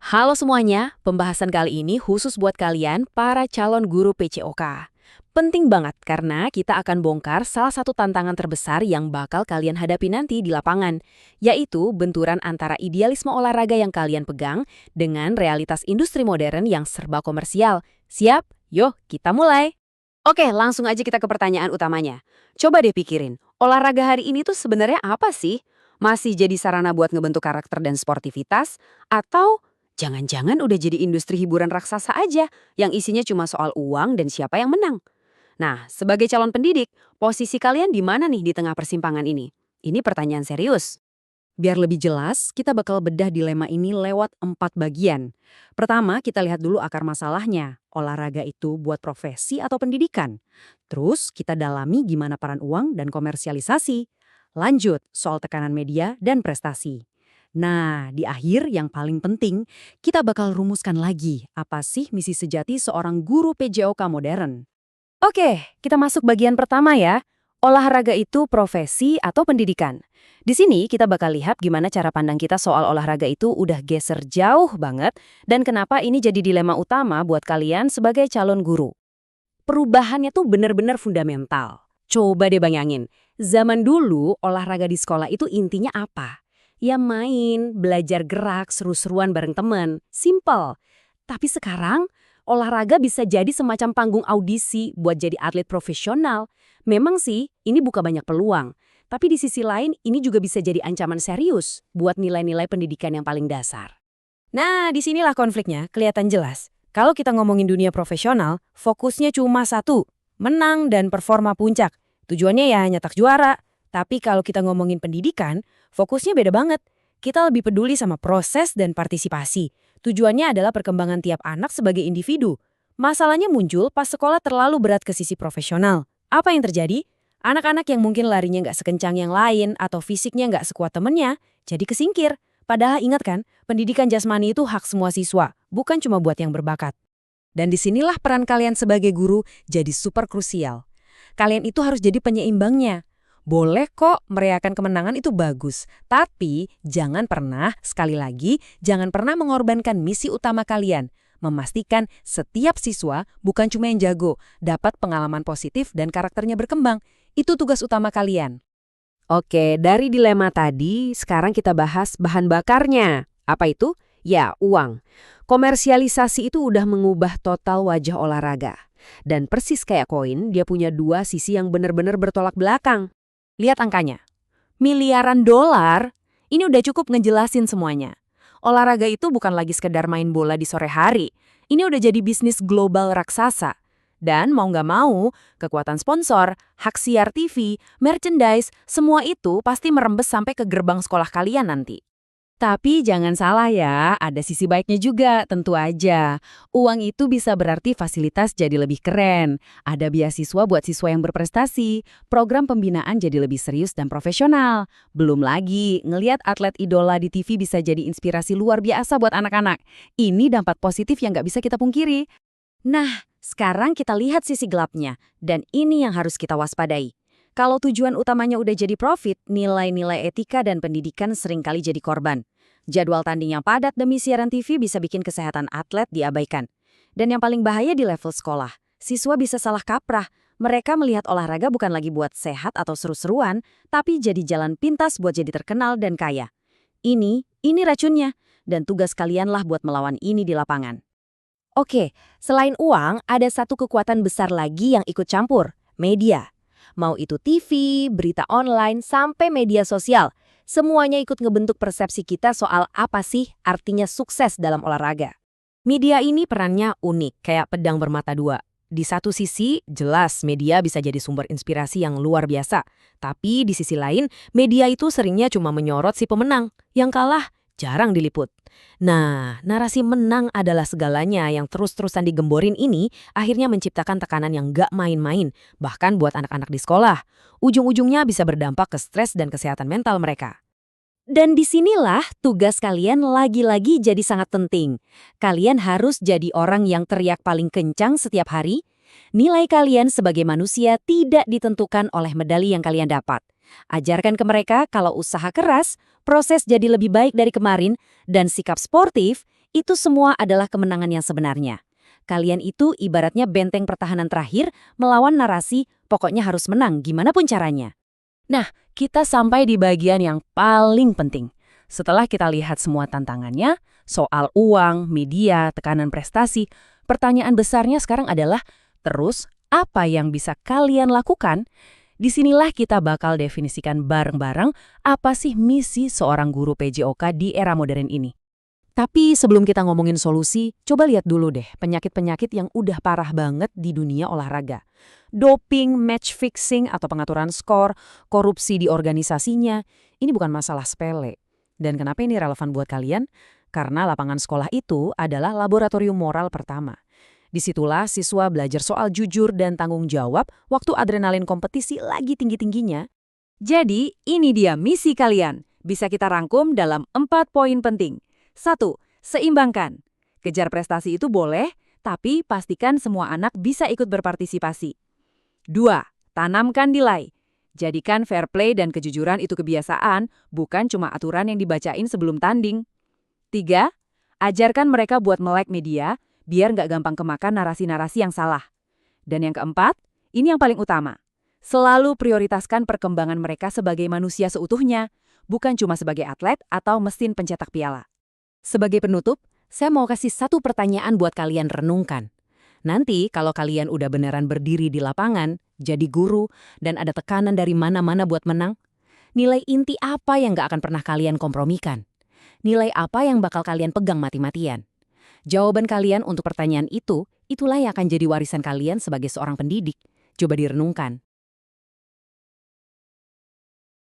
Halo semuanya, pembahasan kali ini khusus buat kalian para calon guru PCOK. Penting banget karena kita akan bongkar salah satu tantangan terbesar yang bakal kalian hadapi nanti di lapangan, yaitu benturan antara idealisme olahraga yang kalian pegang dengan realitas industri modern yang serba komersial. Siap? Yuk, kita mulai. Oke, langsung aja kita ke pertanyaan utamanya. Coba deh pikirin, olahraga hari ini tuh sebenarnya apa sih? Masih jadi sarana buat ngebentuk karakter dan sportivitas? Atau jangan-jangan udah jadi industri hiburan raksasa aja yang isinya cuma soal uang dan siapa yang menang? Nah, sebagai calon pendidik, posisi kalian di mana nih di tengah persimpangan ini? Ini pertanyaan serius. Biar lebih jelas, kita bakal bedah dilema ini lewat 4 bagian. Pertama, kita lihat dulu akar masalahnya. Olahraga itu buat profesi atau pendidikan? Terus, kita dalami gimana peran uang dan komersialisasi. Lanjut, soal tekanan media dan prestasi. Nah, di akhir yang paling penting, kita bakal rumuskan lagi apa sih misi sejati seorang guru PJOK modern. Oke, kita masuk bagian pertama ya. Olahraga itu profesi atau pendidikan? Di sini kita bakal lihat gimana cara pandang kita soal olahraga itu udah geser jauh banget dan kenapa ini jadi dilema utama buat kalian sebagai calon guru. Perubahannya tuh bener-bener fundamental. Coba deh bayangin, zaman dulu olahraga di sekolah itu intinya apa? Ya main, belajar gerak, seru-seruan bareng temen. Simple. Tapi sekarang, olahraga bisa jadi semacam panggung audisi buat jadi atlet profesional. Memang sih, ini buka banyak peluang. Tapi di sisi lain, ini juga bisa jadi ancaman serius buat nilai-nilai pendidikan yang paling dasar. Nah, disinilah konfliknya kelihatan jelas. Kalau kita ngomongin dunia profesional, fokusnya cuma satu, menang dan performa puncak. Tujuannya ya nyetak juara. Tapi kalau kita ngomongin pendidikan, fokusnya beda banget. Kita lebih peduli sama proses dan partisipasi. Tujuannya adalah perkembangan tiap anak sebagai individu. Masalahnya muncul pas sekolah terlalu berat ke sisi profesional. Apa yang terjadi? Anak-anak yang mungkin larinya nggak sekencang yang lain atau fisiknya nggak sekuat temennya, jadi kesingkir. Padahal ingat kan, pendidikan jasmani itu hak semua siswa, bukan cuma buat yang berbakat. Dan disinilah peran kalian sebagai guru jadi super krusial. Kalian itu harus jadi penyeimbangnya. Boleh kok merayakan kemenangan itu bagus, tapi jangan pernah, sekali lagi, jangan pernah mengorbankan misi utama kalian. Memastikan setiap siswa bukan cuma yang jago, dapat pengalaman positif dan karakternya berkembang. Itu tugas utama kalian. Oke, dari dilema tadi, sekarang kita bahas bahan bakarnya. Apa itu? Ya, uang. Komersialisasi itu udah mengubah total wajah olahraga. Dan persis kayak koin, dia punya dua sisi yang benar-benar bertolak belakang. Lihat angkanya. Miliaran dolar, ini udah cukup ngejelasin semuanya. Olahraga itu bukan lagi sekedar main bola di sore hari. Ini udah jadi bisnis global raksasa. Dan mau nggak mau, kekuatan sponsor, hak siar TV, merchandise, semua itu pasti merembes sampai ke gerbang sekolah kalian nanti. Tapi jangan salah ya, ada sisi baiknya juga, tentu aja. Uang itu bisa berarti fasilitas jadi lebih keren. Ada beasiswa buat siswa yang berprestasi, program pembinaan jadi lebih serius dan profesional. Belum lagi, ngelihat atlet idola di TV bisa jadi inspirasi luar biasa buat anak-anak. Ini dampak positif yang nggak bisa kita pungkiri. Nah, sekarang kita lihat sisi gelapnya, dan ini yang harus kita waspadai. Kalau tujuan utamanya udah jadi profit, nilai-nilai etika dan pendidikan seringkali jadi korban. Jadwal tanding yang padat demi siaran TV bisa bikin kesehatan atlet diabaikan. Dan yang paling bahaya di level sekolah, siswa bisa salah kaprah. Mereka melihat olahraga bukan lagi buat sehat atau seru-seruan, tapi jadi jalan pintas buat jadi terkenal dan kaya. Ini racunnya, dan tugas kalianlah buat melawan ini di lapangan. Oke, selain uang, ada satu kekuatan besar lagi yang ikut campur, media. Mau itu TV, berita online, sampai media sosial. Semuanya ikut ngebentuk persepsi kita soal apa sih artinya sukses dalam olahraga. Media ini perannya unik, kayak pedang bermata dua. Di satu sisi, jelas media bisa jadi sumber inspirasi yang luar biasa. Tapi di sisi lain, media itu seringnya cuma menyorot si pemenang. Yang kalah, jarang diliput. Nah, narasi menang adalah segalanya yang terus-terusan digemborin ini akhirnya menciptakan tekanan yang gak main-main, bahkan buat anak-anak di sekolah. Ujung-ujungnya bisa berdampak ke stres dan kesehatan mental mereka. Dan disinilah tugas kalian lagi-lagi jadi sangat penting. Kalian harus jadi orang yang teriak paling kencang setiap hari. Nilai kalian sebagai manusia tidak ditentukan oleh medali yang kalian dapat. Ajarkan ke mereka kalau usaha keras, proses jadi lebih baik dari kemarin, dan sikap sportif Itu semua adalah kemenangan yang sebenarnya. Kalian itu ibaratnya benteng pertahanan terakhir melawan narasi, pokoknya harus menang gimana pun caranya. Nah, kita sampai di bagian yang paling penting. Setelah kita lihat semua tantangannya, soal uang, media, tekanan prestasi, pertanyaan besarnya sekarang adalah, terus apa yang bisa kalian lakukan? Disinilah kita bakal definisikan bareng-bareng apa sih misi seorang guru PJOK di era modern ini. Tapi sebelum kita ngomongin solusi, coba lihat dulu deh penyakit-penyakit yang udah parah banget di dunia olahraga. Doping, match fixing atau pengaturan skor, korupsi di organisasinya, ini bukan masalah sepele. Dan kenapa ini relevan buat kalian? Karena lapangan sekolah itu adalah laboratorium moral pertama. Disitulah siswa belajar soal jujur dan tanggung jawab waktu adrenalin kompetisi lagi tinggi-tingginya. Jadi, ini dia misi kalian. Bisa kita rangkum dalam 4 poin penting. 1. Seimbangkan. Kejar prestasi itu boleh, tapi pastikan semua anak bisa ikut berpartisipasi. 2. Tanamkan nilai. Jadikan fair play dan kejujuran itu kebiasaan, bukan cuma aturan yang dibacain sebelum tanding. 3. Ajarkan mereka buat melek media, biar nggak gampang kemakan narasi-narasi yang salah. Dan yang keempat, ini yang paling utama. Selalu prioritaskan perkembangan mereka sebagai manusia seutuhnya, bukan cuma sebagai atlet atau mesin pencetak piala. Sebagai penutup, saya mau kasih satu pertanyaan buat kalian renungkan. Nanti kalau kalian udah beneran berdiri di lapangan, jadi guru, dan ada tekanan dari mana-mana buat menang, nilai inti apa yang gak akan pernah kalian kompromikan? Nilai apa yang bakal kalian pegang mati-matian? Jawaban kalian untuk pertanyaan itu, itulah yang akan jadi warisan kalian sebagai seorang pendidik. Coba direnungkan.